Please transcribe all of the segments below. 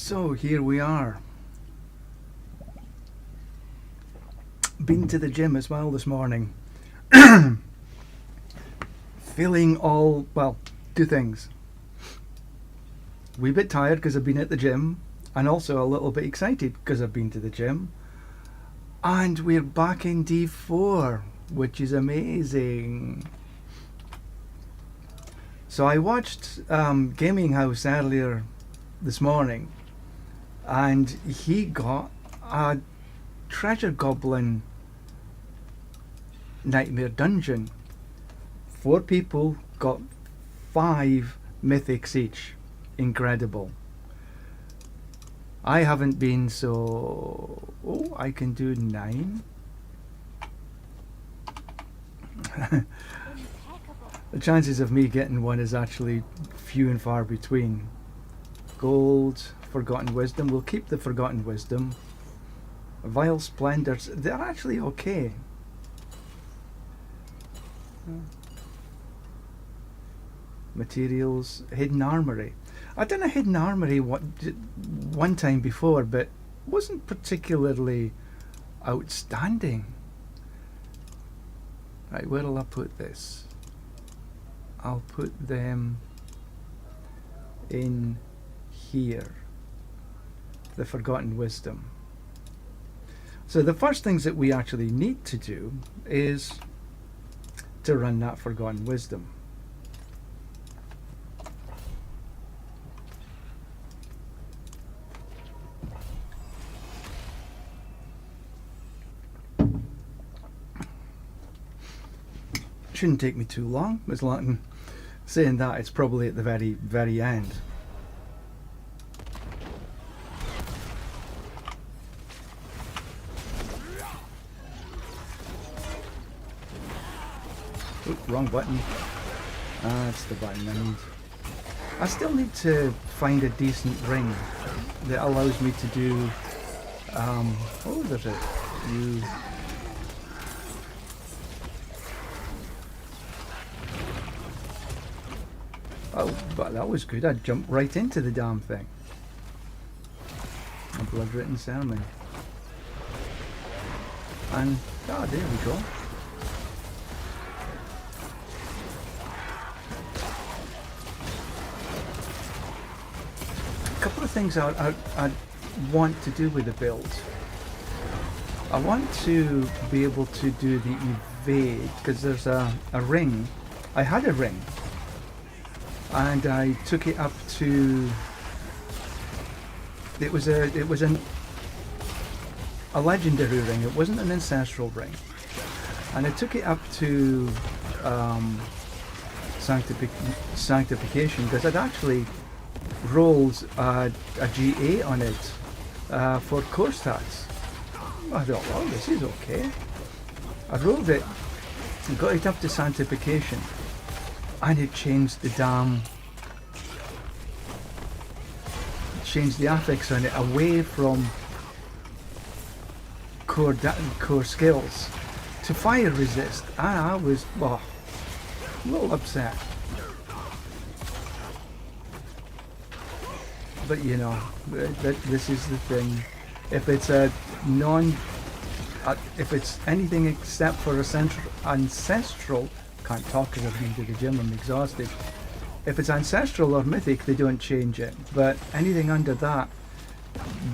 So here we are. Been to the gym as well this morning. Feeling all, well, two things. Wee bit tired because I've been at the gym, and also a little bit excited because I've been to the gym. And we're back in D4, which is amazing. So I watched Gaming House earlier this morning, and he got a treasure goblin nightmare dungeon. 4 people got 5 mythics each. Incredible. I haven't been, so I can do 9. The chances of me getting one is actually few and far between. Gold, Forgotten Wisdom. We'll keep the Forgotten Wisdom. Vile Splendors. They're actually okay. Materials. Hidden Armory. I've done a Hidden Armory one time before, but wasn't particularly outstanding. Right, where'll I put this? I'll put them in here. The Forgotten Wisdom. So the first things that we actually need to do is to run that Forgotten Wisdom. Shouldn't take me too long. As long saying that, it's probably at the very end. Oop, wrong button. That's the button I need. I still need to find a decent ring that allows me to do oh, there's it. Oh, but that was good. I jumped right into the damn thing. A blood-written sermon. And, there we go. A couple of things I want to do with the build. I want to be able to do the evade, because there's a ring. I had a ring. And I took it up to. It was a legendary ring. It wasn't an ancestral ring, and I took it up to sanctification because I'd actually rolled a G8 on it for core stats. I thought, well, this is okay. I rolled it and got it up to sanctification. And it changed the changed the affix on it away from core skills to fire resist. I was a little upset, but you know, this is the thing. If it's if it's anything except for ancestral. Can't talk because I've been to the gym, I'm exhausted. If it's ancestral or mythic, they don't change it, but anything under that,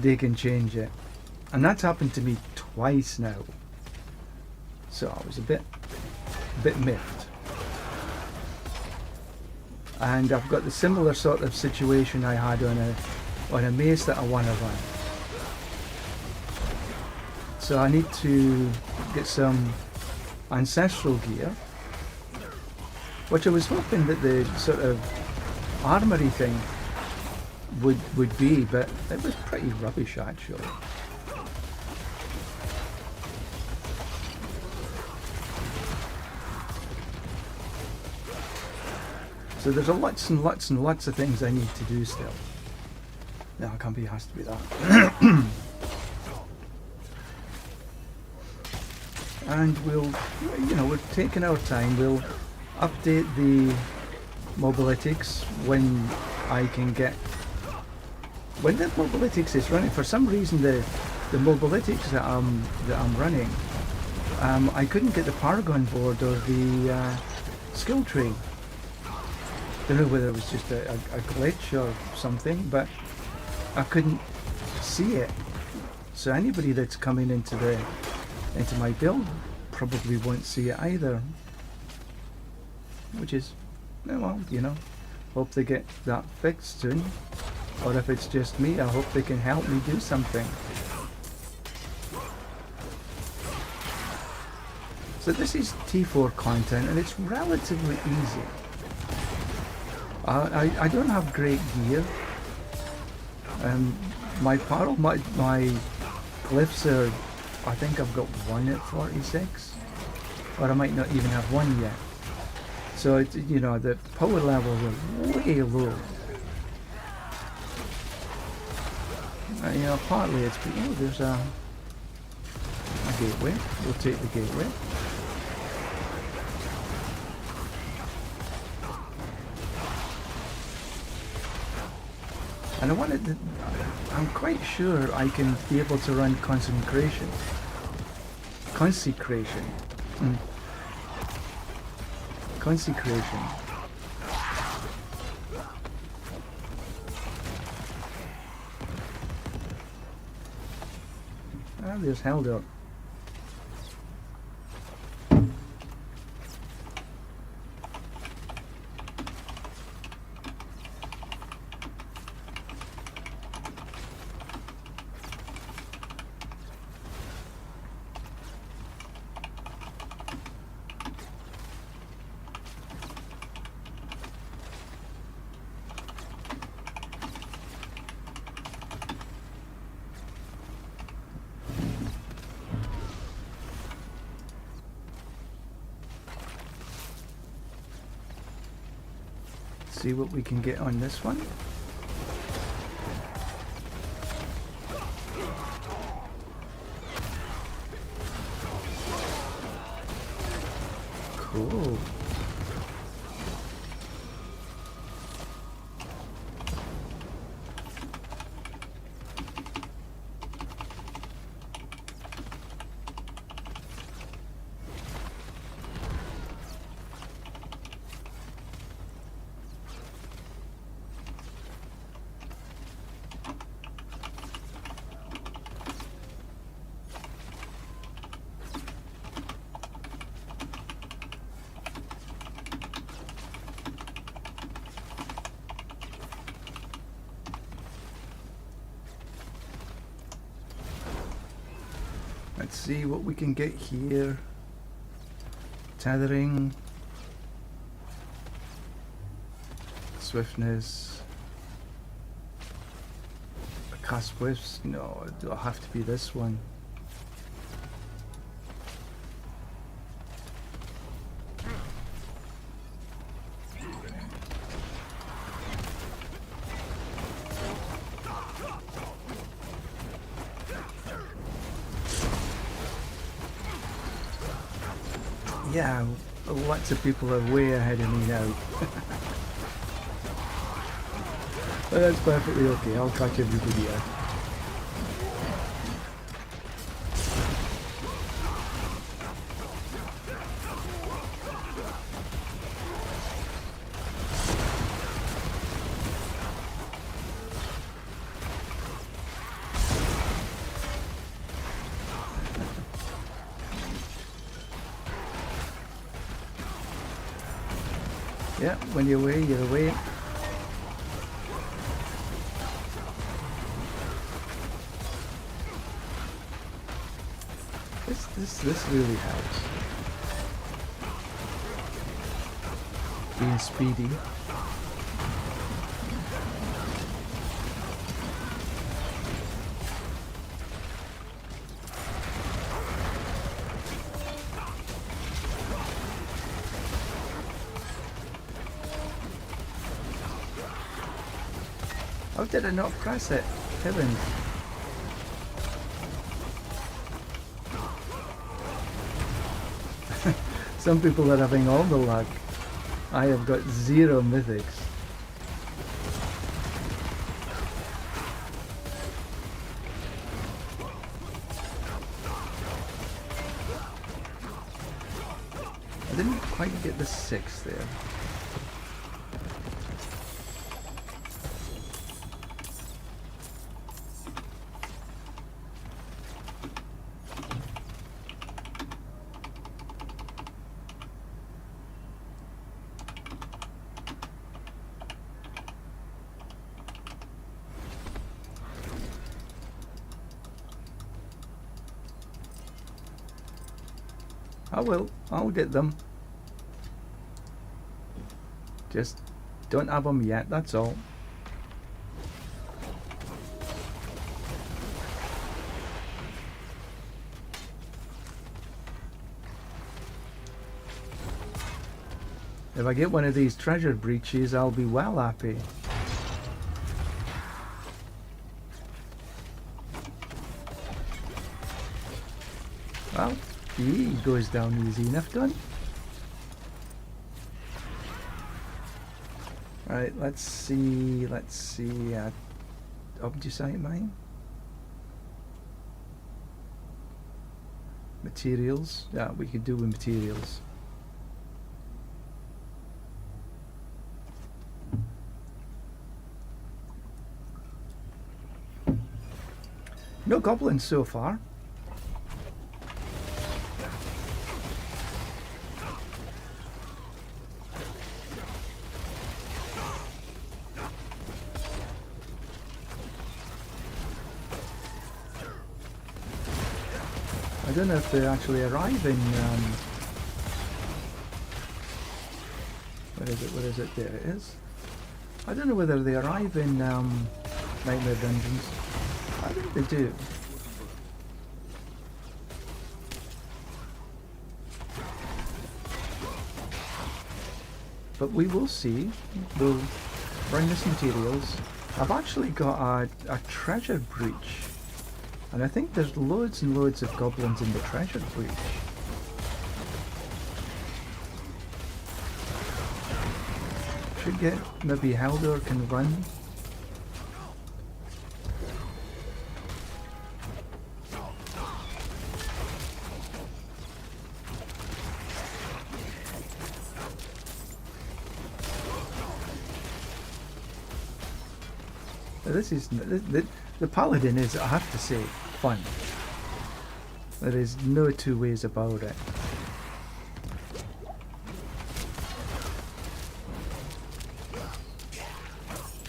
they can change it, and that's happened to me twice now, so I was a bit miffed. And I've got the similar sort of situation I had on a mace that I want to run, so I need to get some ancestral gear, which I was hoping that the sort of armory thing would be, but it was pretty rubbish actually. So there's lots and lots and lots of things I need to do still. No, I can't be asked to be that. And we're taking our time. We'll update the mobilitics when I can get when the mobilytics is running, for some reason the mobilytics that I'm running, I couldn't get the Paragon board or the skill tree. Don't know whether it was just a glitch or something, but I couldn't see it. So anybody that's coming into my build probably won't see it either. Which is, well, you know, hope they get that fixed soon. Or if it's just me, I hope they can help me do something. So this is T4 content and it's relatively easy. I don't have great gear. My glyphs are, I think I've got one at 46, or I might not even have one yet. So it's, you know, the power levels are way low. You know, partly it's, oh, there's a gateway. We'll take the gateway. And I wanted to, I'm quite sure I can be able to run consecration. Consecration. Consecration. Ah, there's held up. See what we can get on this one. Cool. Let's see what we can get here. Tethering. Swiftness. Cast whiffs. No, it'll have to be this one. Yeah, lots of people are way ahead of me now. But that's perfectly okay, I'll catch everybody up. Yeah, when you're away, you're away. This really helps. Being speedy. How did I not press it? Heavens. Some people are having all the luck. I have got 0 mythics. didn't quite get the 6 there. I will. I'll get them. Just don't have them yet, that's all. If I get one of these treasure breaches, I'll be well happy. Well, he goes down easy enough, done. Right, let's see, Obdusite mine. Materials, yeah, we could do with materials. No goblins so far. I don't know if they actually arrive in where is it? There it is. I don't know whether they arrive in Nightmare Dungeons. I think they do. But we will see. We'll bring us materials. I've actually got a treasure breach. And I think there's loads and loads of goblins in the treasure breach. Should get maybe Haldor can run. This is the Paladin is, I have to say, fun. There is no two ways about it.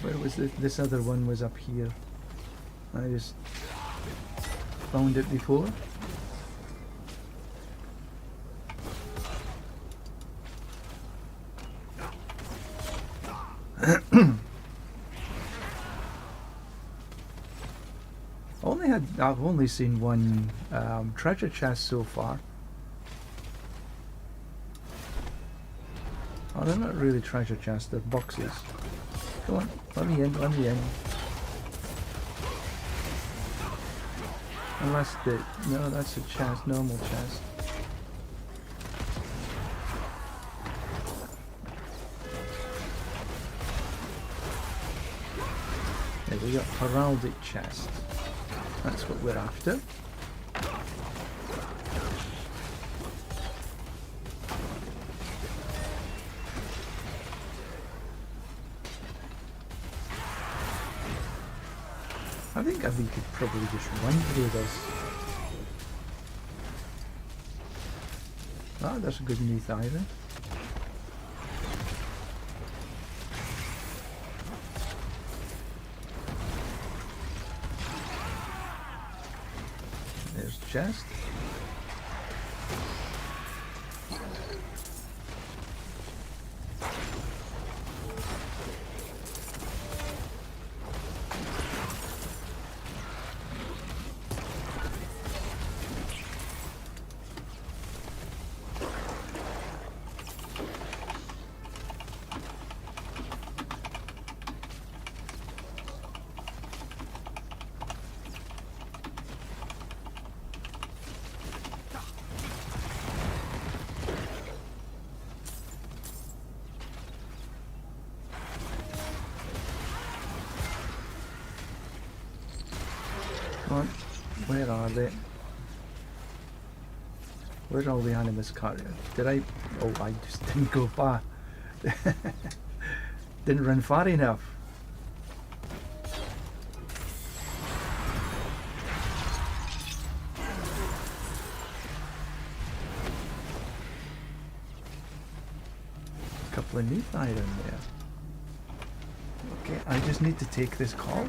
Where was this other one? Was up here. I just found it before. I've only seen one treasure chest so far. Oh, they're not really treasure chests, they're boxes. Come on, let me in, let me in. Unless no, that's a chest, normal chest. There we got heraldic chest. That's what we're after. I think we could probably just run through this. Ah, that's a good neath iron. There's chest. Where are they? Where are all the animus carriers? Did I... Oh, I just didn't go far. Didn't run far enough. A couple of neat iron there. Okay, I just need to take this call.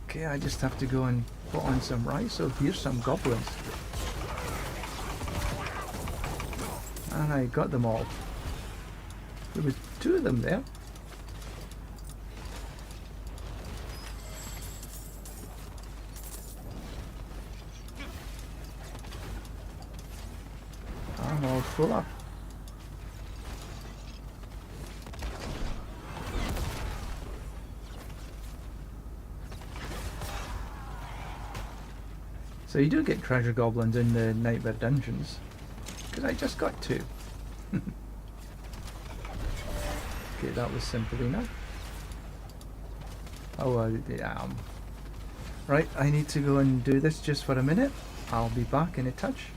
Okay, I just have to go and put on some rice. So here's some goblins. And I got them all. There was 2 of them there. I'm all full up. So you do get treasure goblins in the Nightmare dungeons. Because I just got 2. Okay, that was simple enough. Oh, yeah. Right, I need to go and do this just for a minute. I'll be back in a touch.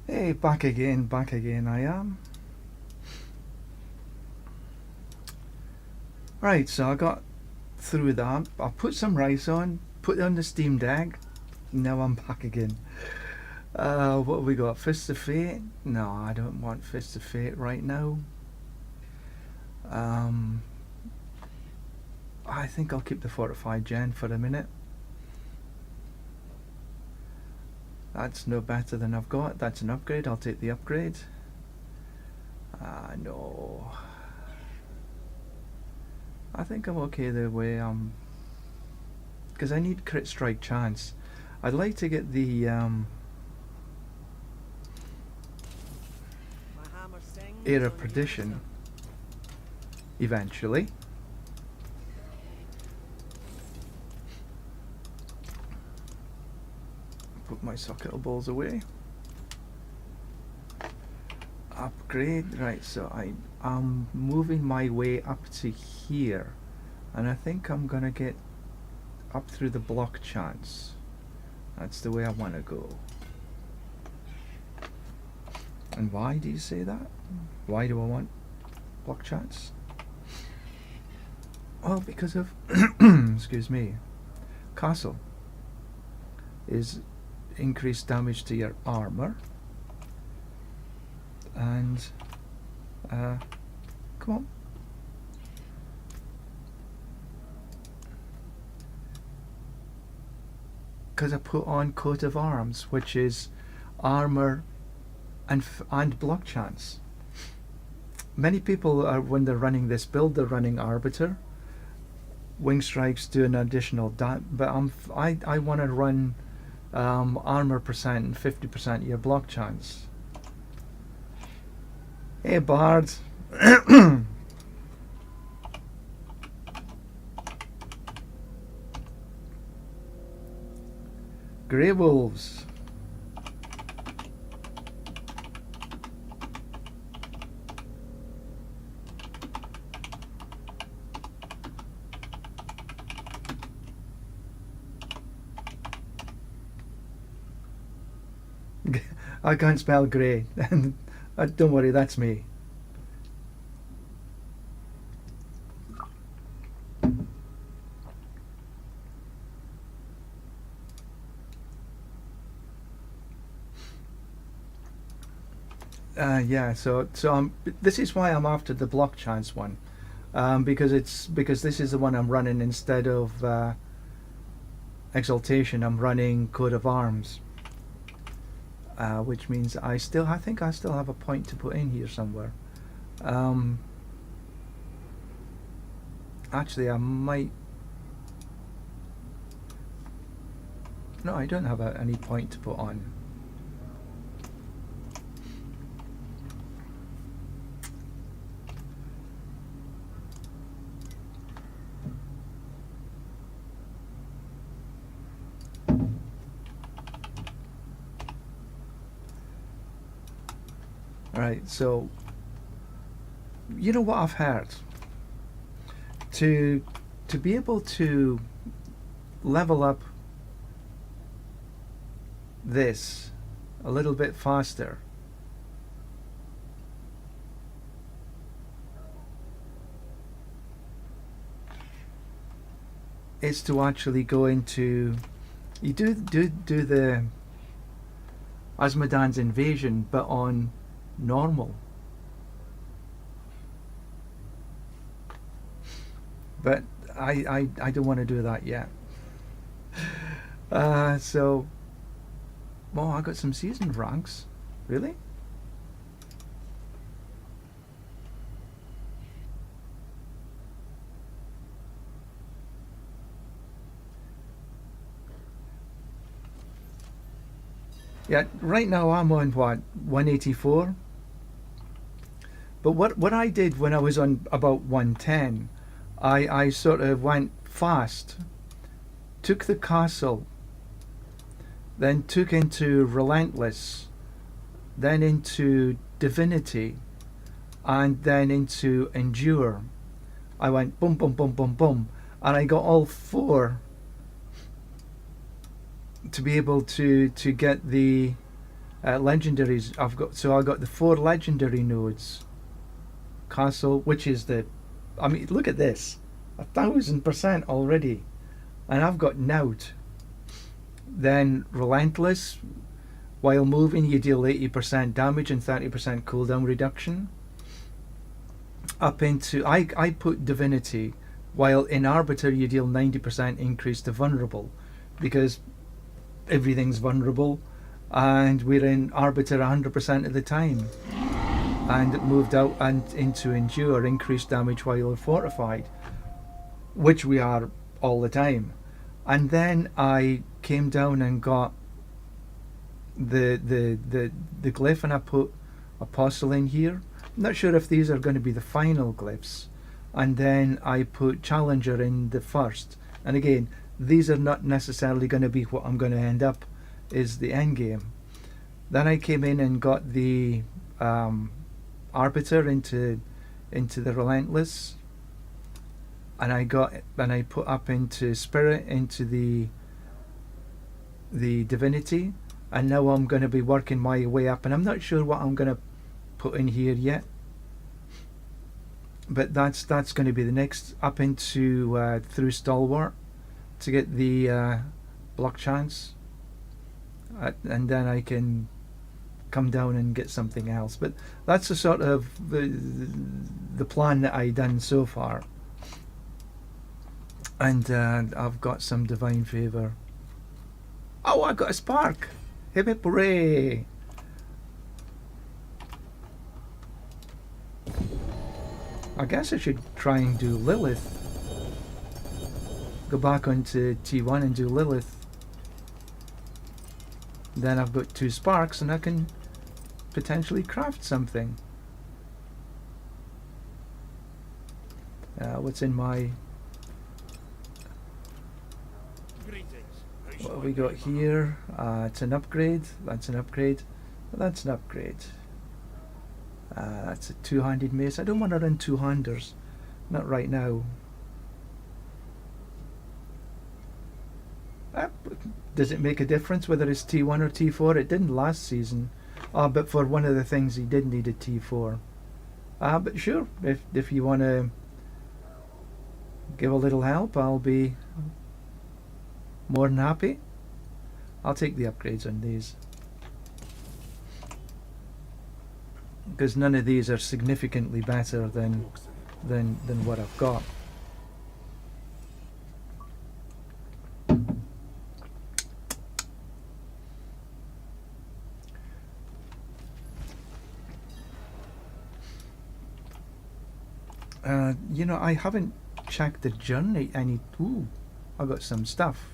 Hey, back again I am. Right, so I got through that. I put some rice on, put it on the Steam Deck. Now I'm back again. What have we got? Fists of Fate? No, I don't want Fists of Fate right now. I think I'll keep the fortified gen for a minute. That's no better than I've got. That's an upgrade. I'll take the upgrade. No. I think I'm okay the way I'm... because I need crit strike chance. I'd like to get the Air of Perdition eventually. Put my socket balls away. Upgrade. Right, so I'm moving my way up to here, and I think I'm gonna get up through the block chance. That's the way I want to go. And why do you say that? Why do I want block chance? Well, because of excuse me, castle is increased damage to your armor, and come on. Because I put on coat of arms, which is armor and block chance. Many people are, when they're running this build, they're running arbiter. Wing strikes do an additional but I want to run armor percent and 50% your block chance. Hey, Bard. Grey Wolves. I can't spell grey. Don't worry, that's me. Yeah, so this is why I'm after the block chance one, because this is the one I'm running instead of Exaltation. I'm running Coat of Arms, which means I think I still have a point to put in here somewhere. Actually, I might. No, I don't have any point to put on. Right, so you know what I've heard, to be able to level up this a little bit faster, is to actually go into, you do the Asmodan's invasion, but on normal. But I don't want to do that yet. So, well, I got some seasoned ranks. Really? Yeah, right now I'm on what, 184? But what I did when I was on about 110, I sort of went fast, took the castle, then took into Relentless, then into Divinity, and then into Endure. I went boom, boom, boom, boom, boom, and I got all four to be able to get the Legendaries. I got the 4 legendary nodes. Castle, which is the, I mean, look at this, 1,000% already, and I've got Nout. Then Relentless. While moving, you deal 80% damage and 30% cooldown reduction. Up into, I put Divinity. While in Arbiter, you deal 90% increase to Vulnerable, because everything's vulnerable, and we're in Arbiter 100% of the time. And it moved out and into Endure, increased damage while you're fortified, which we are all the time. And then I came down and got the glyph, and I put Apostle in here. I'm not sure if these are going to be the final glyphs. And then I put Challenger in the first. And again, these are not necessarily going to be what I'm going to end up is the end game. Then I came in and got the Arbiter into the Relentless, and I put up into Spirit into the Divinity, and now I'm going to be working my way up, and I'm not sure what I'm going to put in here yet, but that's going to be the next, up into through Stalwart to get the block chance, and then I can come down and get something else. But that's the sort of the plan that I done so far, and I've got some divine favor. Oh, I got a spark! Hip hip hooray! I guess I should try and do Lilith. Go back onto T1 and do Lilith. Then I've got 2 sparks and I can potentially craft something. What's in my... What have we got here? It's an upgrade. That's an upgrade. That's an upgrade. That's a 2-handed mace. I don't want to run 2-handers. Not right now. Does it make a difference whether it's T1 or T4? It didn't last season. But for one of the things he did need a T4. But sure, if you want to give a little help, I'll be more than happy. I'll take the upgrades on these, because none of these are significantly better than what I've got. You know, I haven't checked the journey any... Ooh, I got some stuff.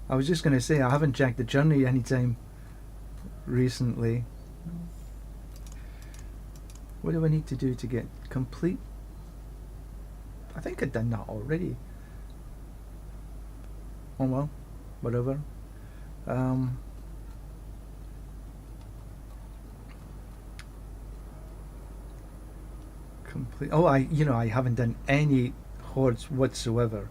I was just going to say, I haven't checked the journey anytime recently. What do I need to do to get complete? I think I've done that already. Oh well, whatever. Complete. Oh, I haven't done any hordes whatsoever.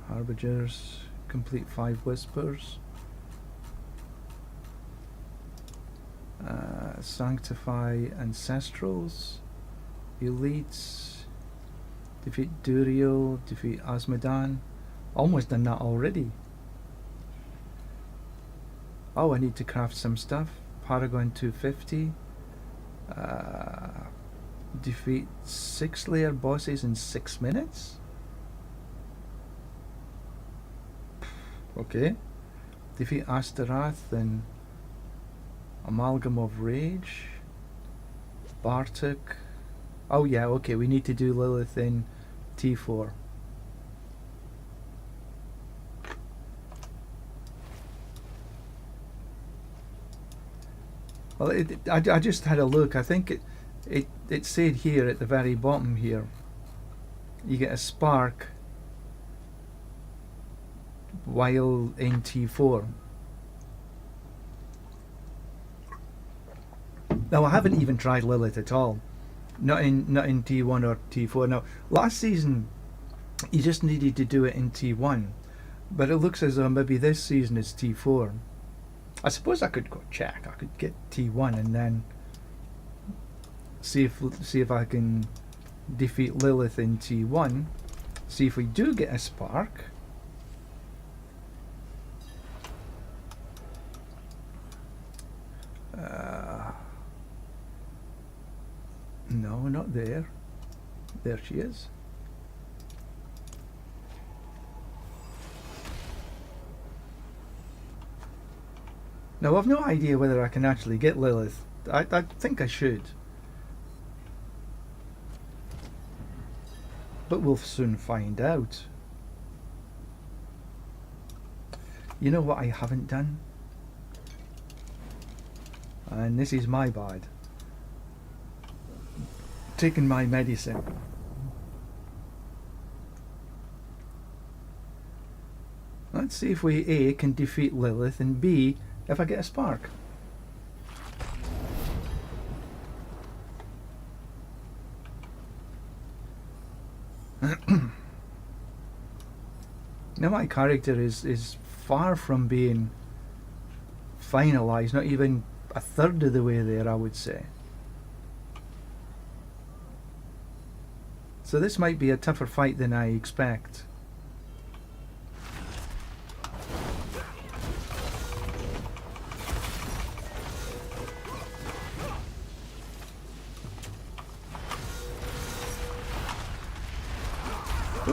Harbingers, complete 5 whispers. Sanctify ancestrals, elites, defeat Duriel, defeat Asmodan. Almost done that already. Oh, I need to craft some stuff. Paragon 250. Defeat 6 layer bosses in 6 minutes. Okay. Defeat Astaroth and Amalgam of Rage. Bartok. Oh yeah, okay, we need to do Lilith in T4. Well, I just had a look. I think it said here at the very bottom here, you get a spark while in T4. Now I haven't even tried Lilith at all. Not in T1 or T4. Now last season you just needed to do it in T1, But it looks as though maybe this season is T4. I suppose I could go check. I could get T1 and then see if I can defeat Lilith in T1. See if we do get a spark. No, not there. There she is. Now I've no idea whether I can actually get Lilith. I think I should. But we'll soon find out. You know what I haven't done? And this is my bad. Taking my medicine. Let's see if we A can defeat Lilith and B if I get a spark. Now my character is far from being finalised, not even a third of the way there, I would say. So this might be a tougher fight than I expect.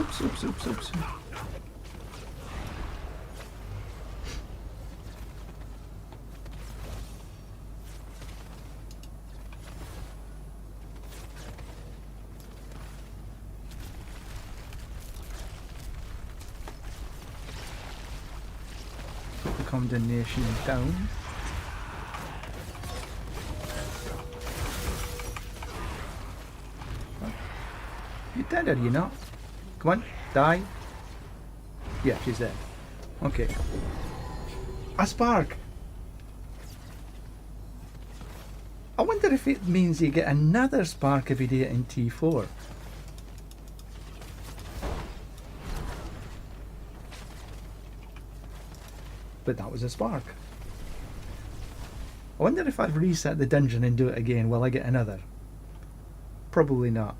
Oops. Put the condemnation down. You dead, are you not? Come on, die. Yeah, she's dead. Okay. A spark! I wonder if it means you get another spark if you do it in T4. But that was a spark. I wonder if I've reset the dungeon and do it again, will I get another? Probably not.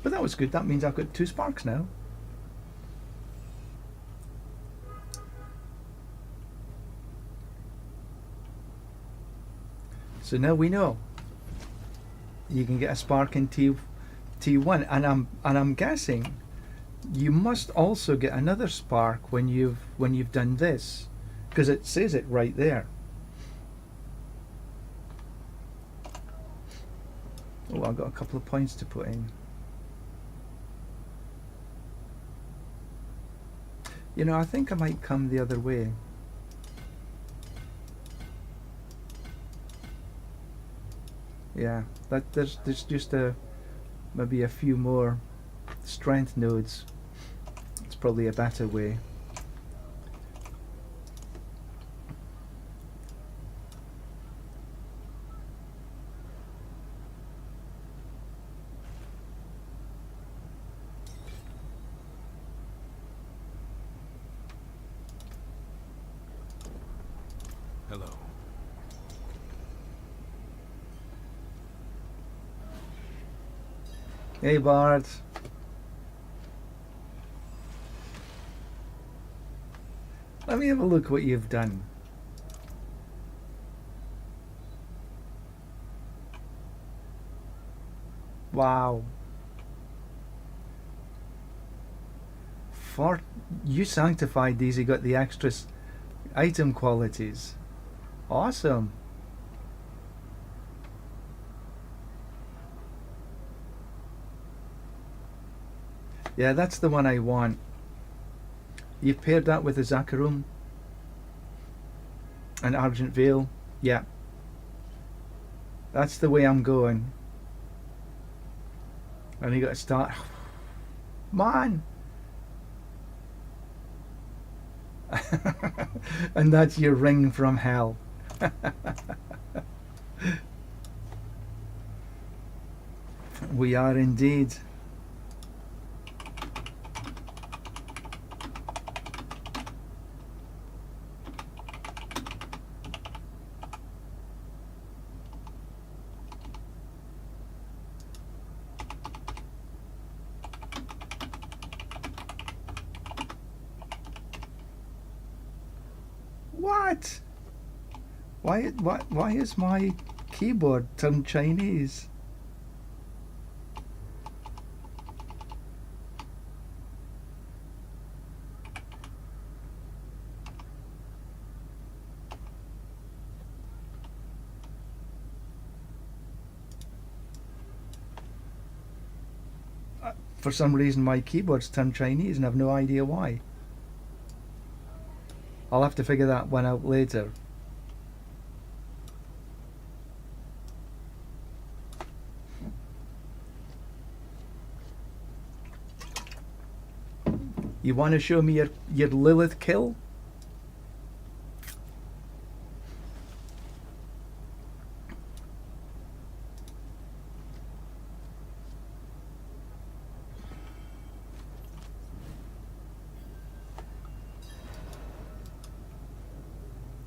But that was good. That means I've got 2 sparks now. So now we know you can get a spark in T1, and I'm guessing you must also get another spark when you've done this, because it says it right there. Oh, I've got a couple of points to put in. You know, I think I might come the other way. Yeah, there's just maybe a few more strength nodes. It's probably a better way. Hello. Hey Bart. Let me have a look what you've done. Wow. You sanctified these, you got the extra item qualities. Awesome. Yeah, that's the one I want. You've paired that with the Zakharum and Argent Veil. Yeah. That's the way I'm going. And you got to start. Man! And that's your ring from hell. We are indeed. What? Why is my keyboard turned Chinese? For some reason my keyboard's turned Chinese and I've no idea why. I'll have to figure that one out later. You want to show me your Lilith kill?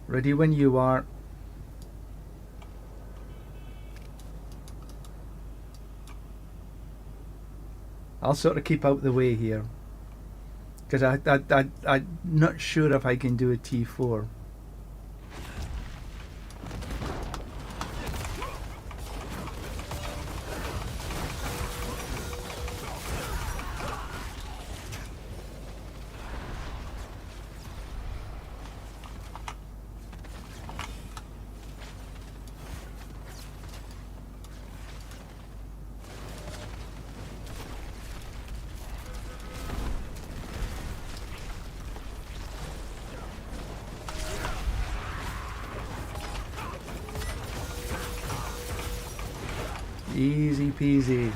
Ready when you are. I'll sort of keep out the way here, because I'm not sure if I can do a T4. Easy peasy.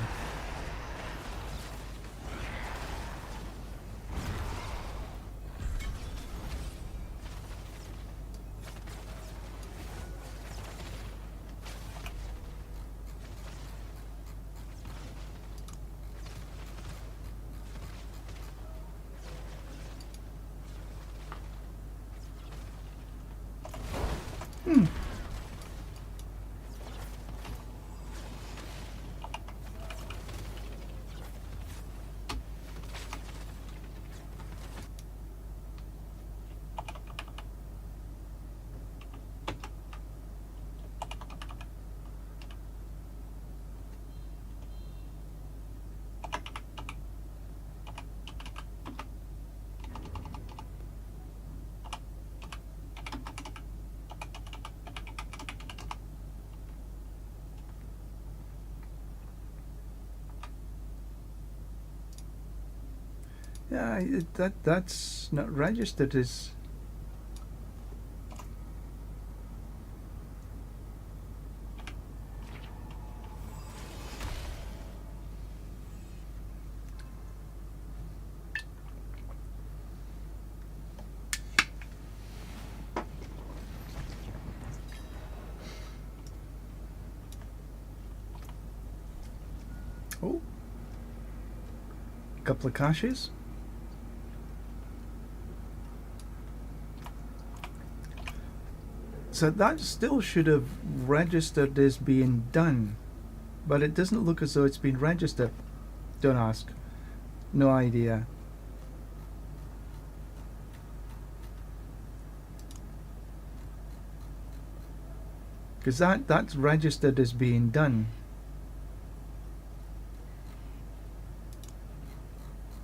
Yeah, that's not registered as. Oh, couple of caches. So that still should have registered as being done, but it doesn't look as though it's been registered. Don't ask. No idea. Because that's registered as being done.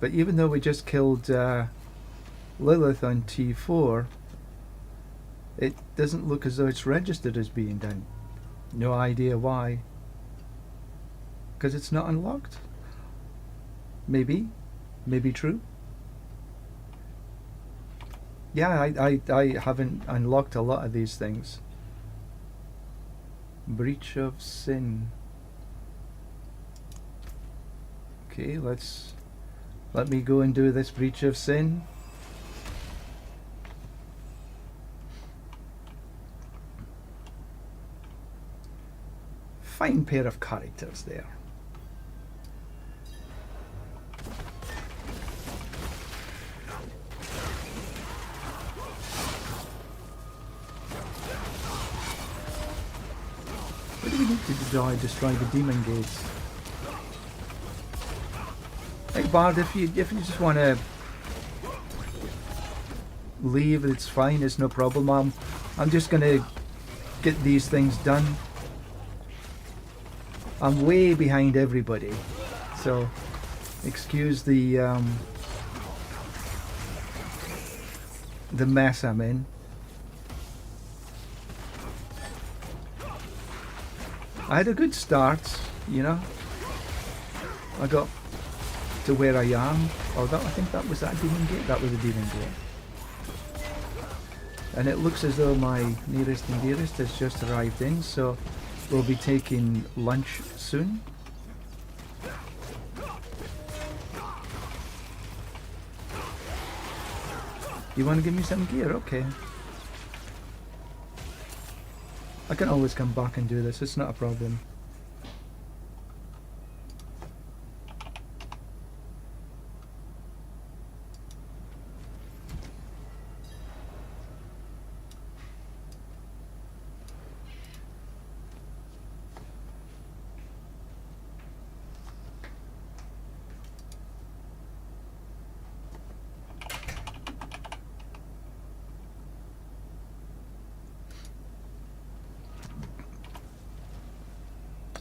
But even though we just killed Lilith on T4, it doesn't look as though it's registered as being done. No idea why. Because it's not unlocked? Maybe. Maybe true. Yeah, I haven't unlocked a lot of these things. Breach of sin. Okay, let me go and do this breach of sin. Fine pair of characters there. What do we need to destroy the demon gates? Hey Bard, if you just want to leave, it's fine. It's no problem. I'm just gonna get these things done. I'm way behind everybody, so excuse the mess I'm in. I had a good start, you know. I got to where I am. Oh, I think that was that demon gate. That was a demon gate. And it looks as though my nearest and dearest has just arrived in, so we'll be taking lunch soon. You want to give me some gear? Okay. I can always come back and do this, it's not a problem.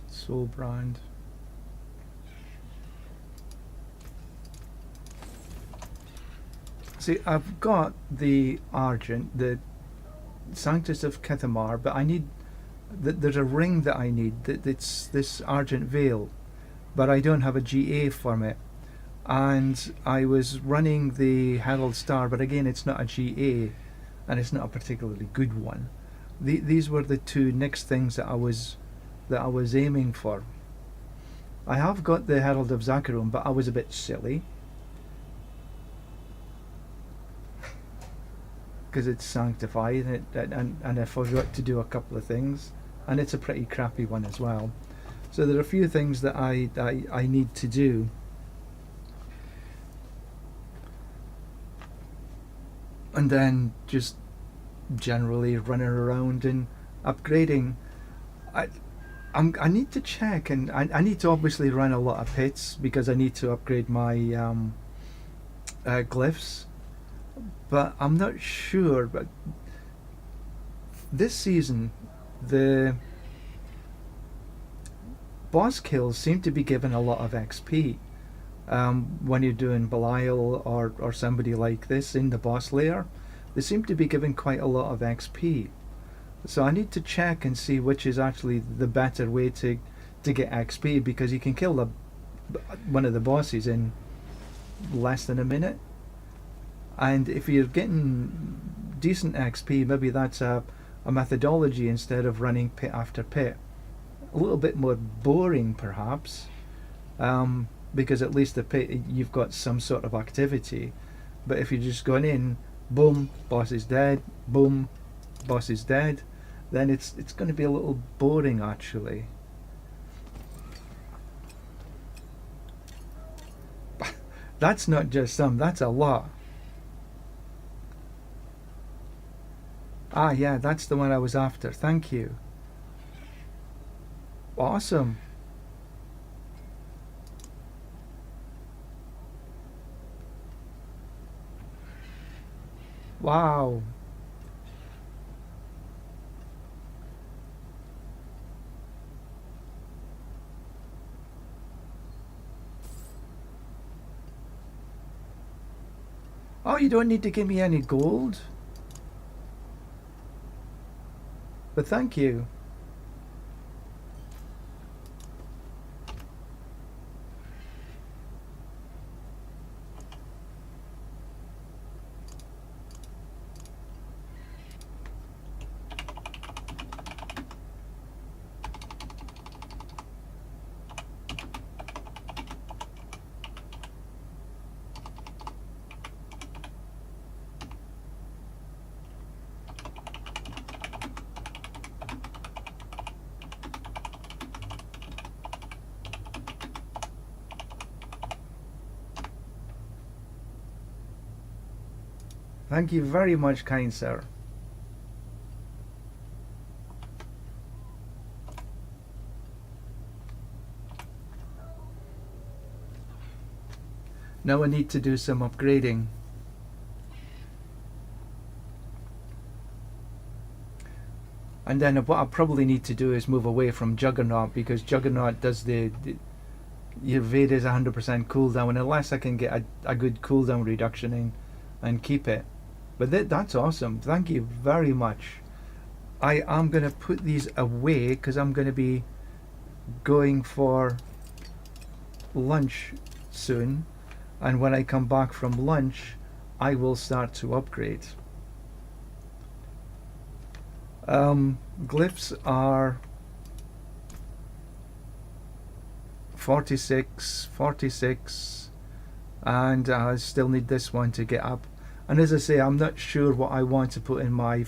Soul brand. See, I've got the Argent, the Sanctus of Kithamar, but I need... there's a ring that I need, it's this Argent Veil, but I don't have a GA from it. And I was running the Herald Star, but again it's not a GA, and it's not a particularly good one. These were the two next things that I was aiming for. I have got the Herald of Zakharum, but I was a bit silly because it's sanctified and I forgot to do a couple of things, and it's a pretty crappy one as well. So there are a few things that I need to do. And then just generally running around and upgrading. I need to check, and I need to obviously run a lot of hits because I need to upgrade my glyphs, but I'm not sure. But this season the boss kills seem to be given a lot of XP when you're doing Belial or somebody like this in the boss layer. They seem to be given quite a lot of XP. So I need to check and see which is actually the better way to get XP, because you can kill one of the bosses in less than a minute. And if you're getting decent XP, maybe that's a methodology instead of running pit after pit. A little bit more boring perhaps, because at least the pit you've got some sort of activity. But if you're just going in, boom, boss is dead, boom, boss is dead, then it's going to be a little boring actually. That's not just some, that's a lot. Ah yeah, that's the one I was after, thank you. Awesome. Wow. Oh, you don't need to give me any gold. But thank you. Thank you very much, kind sir. Now I need to do some upgrading. And then what I probably need to do is move away from Juggernaut, because Juggernaut does your Veda is 100% cooldown, unless I can get a good cooldown reduction in and keep it. But that's awesome. Thank you very much. I am going to put these away because I'm going to be going for lunch soon, and when I come back from lunch I will start to upgrade. Glyphs are 46, and I still need this one to get up. And as I say, I'm not sure what I want to put in my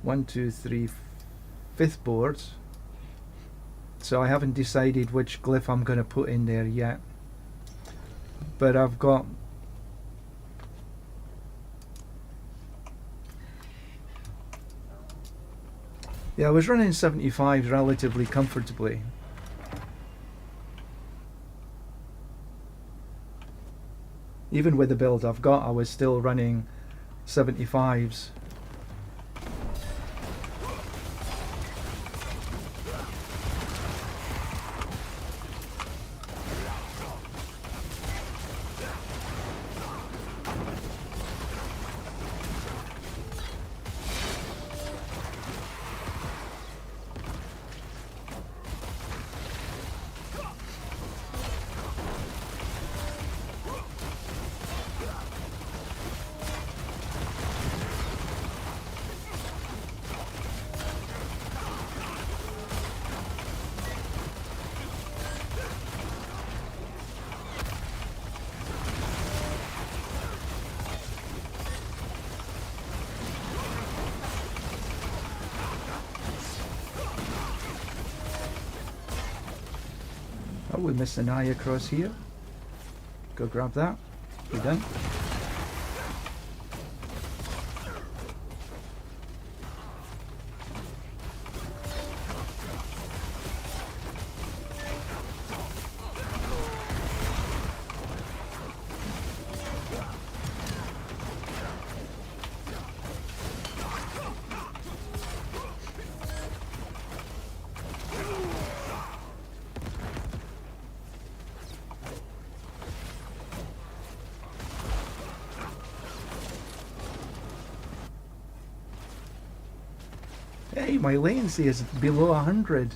1, 2, 3, 5th board, so I haven't decided which glyph I'm going to put in there yet. But I've got I was running 75s relatively comfortably. Even with the build I've got, I was still running 75s. Oh, we missed an eye across here. Go grab that. We're done. Hey, my latency is below 100.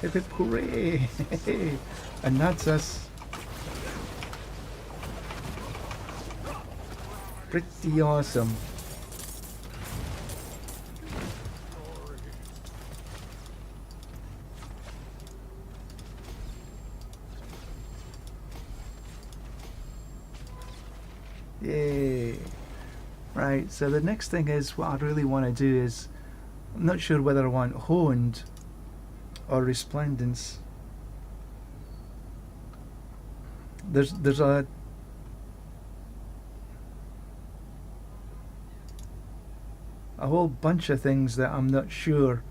Hip hip hooray! And that's us. Pretty awesome. Yay! Right, so the next thing is, what I really want to do is, I'm not sure whether I want honed or resplendence. There's a whole bunch of things that I'm not sure.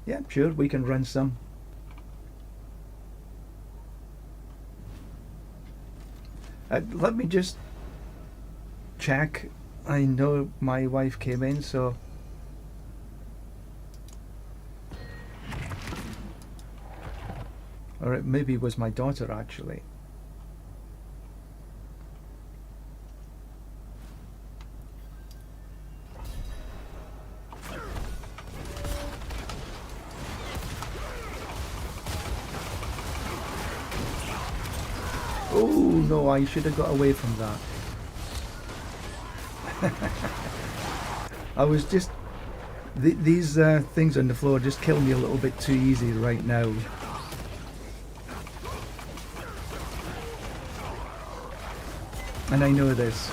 Yeah, sure, we can run some. Let me just check. I know my wife came in, so or it maybe was my daughter actually. Oh no, I should have got away from that. I was just... these things on the floor just kill me a little bit too easy right now. And I know this.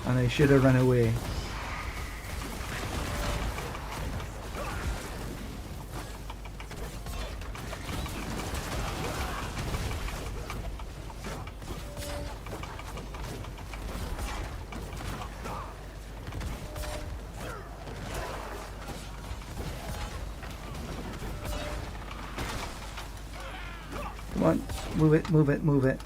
And I should have run away. Come on, move it, move it, move it.